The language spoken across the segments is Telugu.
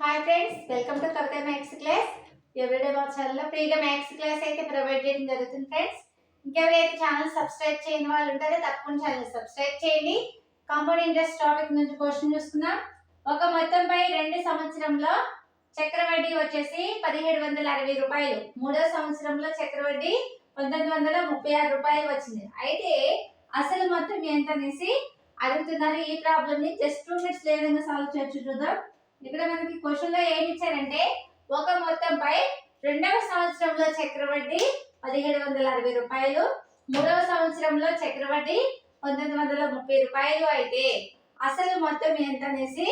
Hi friends, welcome to Kavitha maths class. Everyday మా ఛానల్లో ఫ్రీగా మ్యాథ్స్ క్లాస్ అయితే ప్రొవైడ్ చేయడం జరుగుతుంది ఫ్రెండ్స్. ఇంకెవరైతే ఛానల్ సబ్స్క్రైబ్ చేయని వాళ్ళు ఉంటారో తప్పకుండా ఛానల్ సబ్స్క్రైబ్ చేయండి. కాంపౌండ్ ఇంట్రెస్ట్ టాపిక్ నుంచి క్వశ్చన్ చూసుకుందాం. ఒక మొత్తంపై 2 సంవత్సరంలో చక్రవడ్డీ వచ్చేసి 1760 రూపాయలు, మూడో సంవత్సరంలో చక్రవడ్డీ 1936 రూపాయలు వచ్చింది. అయితే అసలు మొత్తం ఎంత అనేసి అడుగుతున్నారు. ఈ ప్రాబ్లమ్ ని జస్ట్ 2 మినిట్స్ ఏ విధంగా సాల్వ్ చేయొచ్చు చూద్దాం. ఇక్కడ మనకి క్వశ్చన్ లో ఏమి ఇచ్చారంటే ఒక మొత్తంపై 2వ సంవత్సరంలో చక్రవడ్డీ 1760 రూపాయలు, మూడవ సంవత్సరంలో చక్రవడ్డీ 1930 రూపాయలు అయితే అసలు మొత్తం ఎంత అనేసి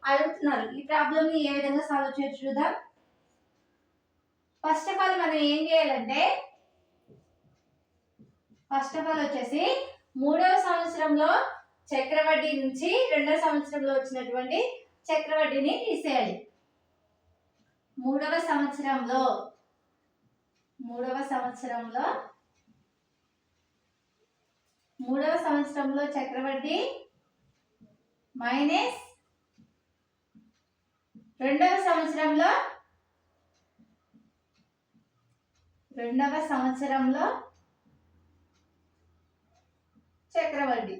అడుగుతున్నారు. ఈ ప్రాబ్లమ్ ని ఏ విధంగా సాల్వ్ చేయొచ్చు చూద్దాం. ఫస్ట్ ఆఫ్ ఆల్ మనం ఏం చేయాలంటే వచ్చేసి మూడవ సంవత్సరంలో చక్రవడ్డీ నుంచి రెండవ సంవత్సరంలో వచ్చినటువంటి చక్రవడ్డీని తీసేయాలి. మూడవ సంవత్సరంలో చక్రవడ్డీ మైనస్ రెండవ సంవత్సరంలో చక్రవడ్డీ.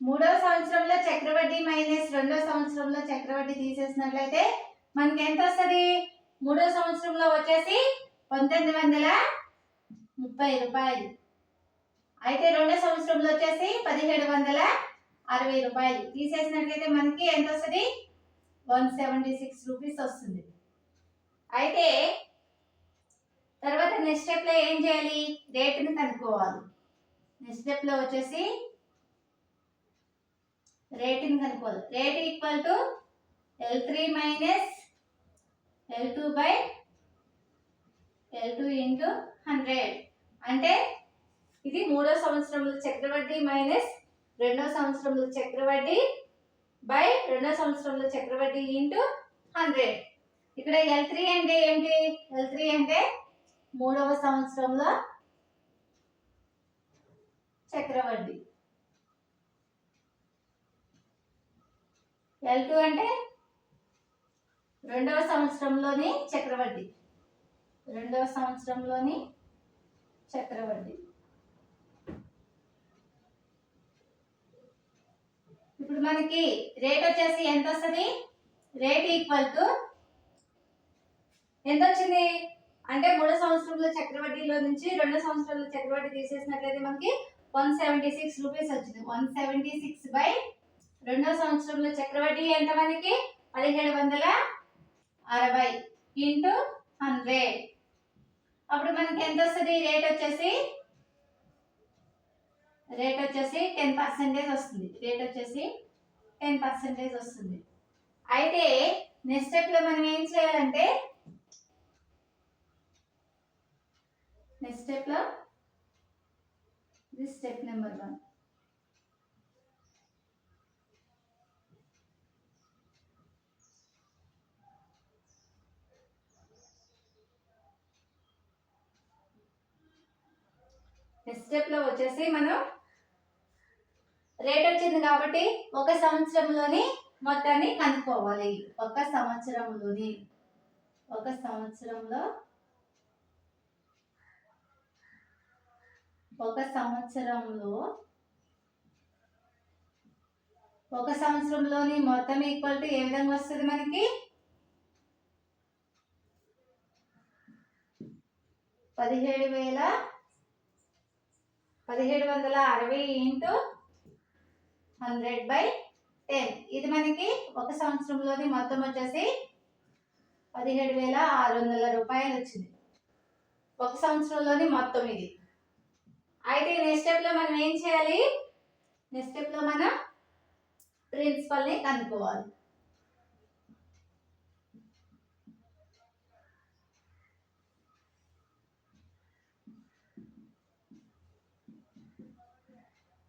మూడవ సంవత్సరంలో చక్రవడ్డీ మైనస్ రెండవ సంవత్సరంలో చక్రవడ్డీ తీసేసినట్లయితే మనకి ఎంత వస్తుంది? మూడవ సంవత్సరంలో వచ్చేసి 1930 రూపాయలు, అయితే రెండో సంవత్సరంలో వచ్చేసి 1760 రూపాయలు. తీసేసినట్లయితే మనకి ఎంత వస్తుంది? 176 రూపీస్ వస్తుంది. అయితే తర్వాత నెక్స్ట్ స్టెప్ లో ఏం చేయాలి? రేటుని కనుక్కోవాలి. నెక్స్ట్ స్టెప్ లో వచ్చేసి రేటుని కనుక్కోవాలి. Rate equal to L3 minus L2 by L2 into 100. అంటే ఇది మూడో సంవత్సరంలో చక్రవడ్డీ మైనస్ రెండో సంవత్సరంలో చక్రవడ్డీ బై రెండో సంవత్సరంలో చక్రవడ్డీ ఇంటూ 100. ఇక్కడ L3 అంటే ఏంటి? L3 అంటే మూడవ సంవత్సరంలో చక్రవడ్డీ, L2 అంటే రెండవ సంవత్సరంలోని చక్రవడ్డీ. ఇప్పుడు మనకి రేట్ వచ్చేసి ఎంత వస్తుంది? రేట్ ఈక్వల్ టు ఎంత వచ్చింది అంటే మూడో సంవత్సరంలో చక్రవడ్డీలో నుంచి రెండో సంవత్సరంలో చక్రవడ్డీ తీసేసినట్లయితే మనకి 176 రూపీస్ వచ్చింది. 176 బై రెండో సంవత్సరంలో చక్రవడ్డీ ఎంత మనకి? 1760 ఇంటూ 100. అప్పుడు మనకి ఎంత వస్తుంది? రేట్ వచ్చేసి 10% వస్తుంది. 10% వస్తుంది. అయితే నెక్స్ట్ స్టెప్ లో మనం ఏం చేయాలంటే this step number 1. Next step లో వచ్చేసి మనం రేట్ వచ్చింది కాబట్టి ఒక సంవత్సరంలోని మొత్తాన్ని కనుక్కోవాలి. ఒక సంవత్సరంలోని మొత్తం ఈక్వల్ టు ఏ విధంగా వస్తుంది మనకి? 1760 ఇంటూ 100 బై 10. ఇది మనకి ఒక సంవత్సరంలోని మొత్తం వచ్చేసి 17,600 రూపాయలు వచ్చింది. ఒక సంవత్సరంలోని మొత్తం ఇది. అయితే నెక్స్ట్ స్టెప్ లో మనం ఏం చేయాలి? నెక్స్ట్ స్టెప్ లో మనం ప్రిన్సిపల్ ని కనుక్కోవాలి.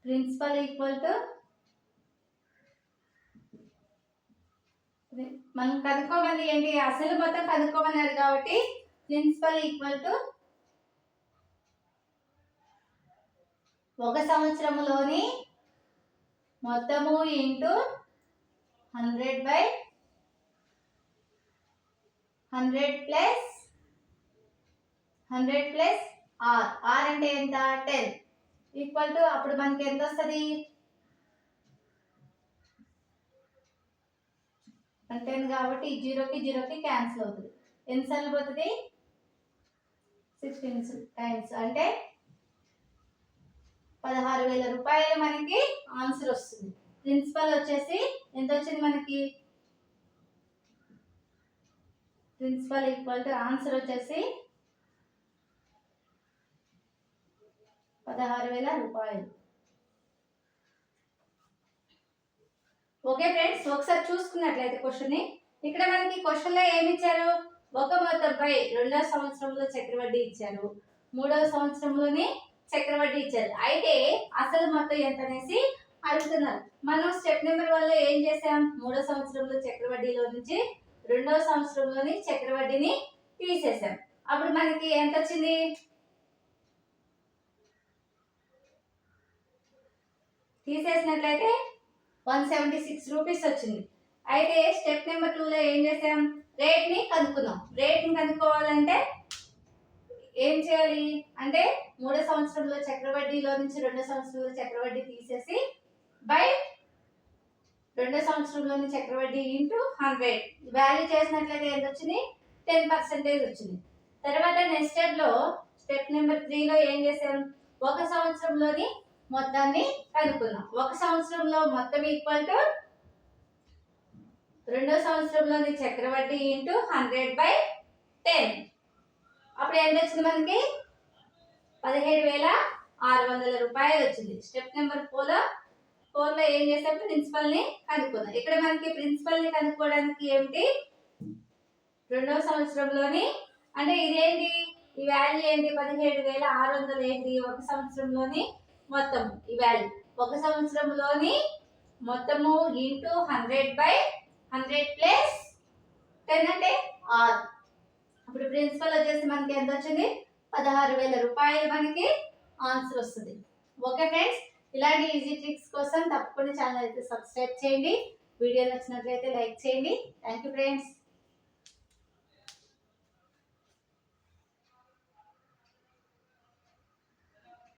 ప్రిన్సిపల్ ఈక్వల్ టు మనం కనుక్కోమని ఏంటి? అసలు మొత్తం కనుక్కోమన్నారు కాబట్టి ప్రిన్సిపల్ ఈక్వల్ టు ఒక సంవత్సరంలోని మొత్తము into 100/100 plus 100 plus R. R అంటే ఎంత? 10 ఈక్వల్ టు అప్పుడు మనకి ఎంత వస్తుంది? 10 కాబట్టి 0కి 0కి క్యాన్సిల్ అవుతుంది. ఎన్నిసార్లు పోతుంది? 16 టైమ్స్ అంటే 16,000 రూపాయలు మనకి ఆన్సర్ వస్తుంది. ప్రిన్సిపల్ వచ్చేసి ఎంత వచ్చింది మనకి? ప్రిన్సిపల్ ఈక్వల్ టు ఆన్సర్ వచ్చేసి 16,000 రూపాయలు. ఓకే ఫ్రెండ్స్, ఒకసారి చూసుకున్నట్లయితే క్వశ్చన్ ఇక్కడ మనకి క్వశ్చన్ లో ఏమి ఇచ్చారు? ఒక మొత్తంపై 2వ సంవత్సరంలో చక్రవడ్డీ ఇచ్చారు, 3వ సంవత్సరంలోని చక్రవడ్డీ ఇచ్చారు. అయితే అసలు మొత్తం ఎంత అనేసి అడుగుతున్నారు. మనం స్టెప్ నెంబర్ 1 లో ఏం చేసాం? 3వ సంవత్సరంలో చక్రవడ్డీలో నుంచి 2వ సంవత్సరంలోని చక్రవడ్డీని తీసేసాం. అప్పుడు మనకి ఎంత వచ్చింది? తీసేసినట్లయితే 176 రూపీస్ వచ్చింది. అయితే స్టెప్ నెంబర్ 2 లో ఏం చేసాం? రేట్ ని కనుక్కున్నాం. రేట్ ని కనుక్కోవాలంటే ఏం చేయాలి అంటే 3వ సంవత్సరంలో చక్రవడ్డీలో నుంచి 2వ సంవత్సరంలో చక్రవడ్డీ తీసేసి బై 2వ సంవత్సరంలోని చక్రవడ్డీ ఇంటూ 100 వాల్యూ చేసినట్లయితే ఎంత వచ్చింది? 10% వచ్చింది. తర్వాత నెక్స్ట్ స్టెప్ నెంబర్ 3 లో ఏం చేసాం? ఒక సంవత్సరంలోని మొత్తాన్ని కనుక్కున్నాం. ఒక సంవత్సరంలో మొత్తం ఈక్వల్ టు 2వ సంవత్సరంలోని చక్రవడ్డీ ఇంటూ 100/10. అప్పుడు ఎంత వచ్చింది మనకి? 17,600 రూపాయలు వచ్చింది. స్టెప్ నెంబర్ 4 లో ఏం చేసాం? ప్రిన్సిపల్ ని కనుక్కుందాం. ఇక్కడ మనకి ప్రిన్సిపల్ ని కనుక్కోవడానికి ఏమిటి? 2వ సంవత్సరంలోని అంటే ఇదేంటి? ఈ వాల్యూ ఏంటి? 17,600 ఏంటి? ఒక సంవత్సరంలోని మొత్తం ఈ వాల్యూ. ఒక సంవత్సరంలోని మొత్తము ఇంటూ 100/100 ప్లస్ 10 అంటే ఆర్. అప్పుడు ప్రిన్సిపల్ వచ్చేసి మనకి ఎంత వచ్చింది? 16,000 రూపాయలు మనకి ఆన్సర్ వస్తుంది. ఓకే ఫ్రెండ్స్, ఇలాంటి ఈజీ ట్రిక్స్ కోసం తప్పకుండా ఛానల్ అయితే సబ్స్క్రైబ్ చేయండి. వీడియో నచ్చినట్లయితే లైక్ చేయండి. Thank you friends.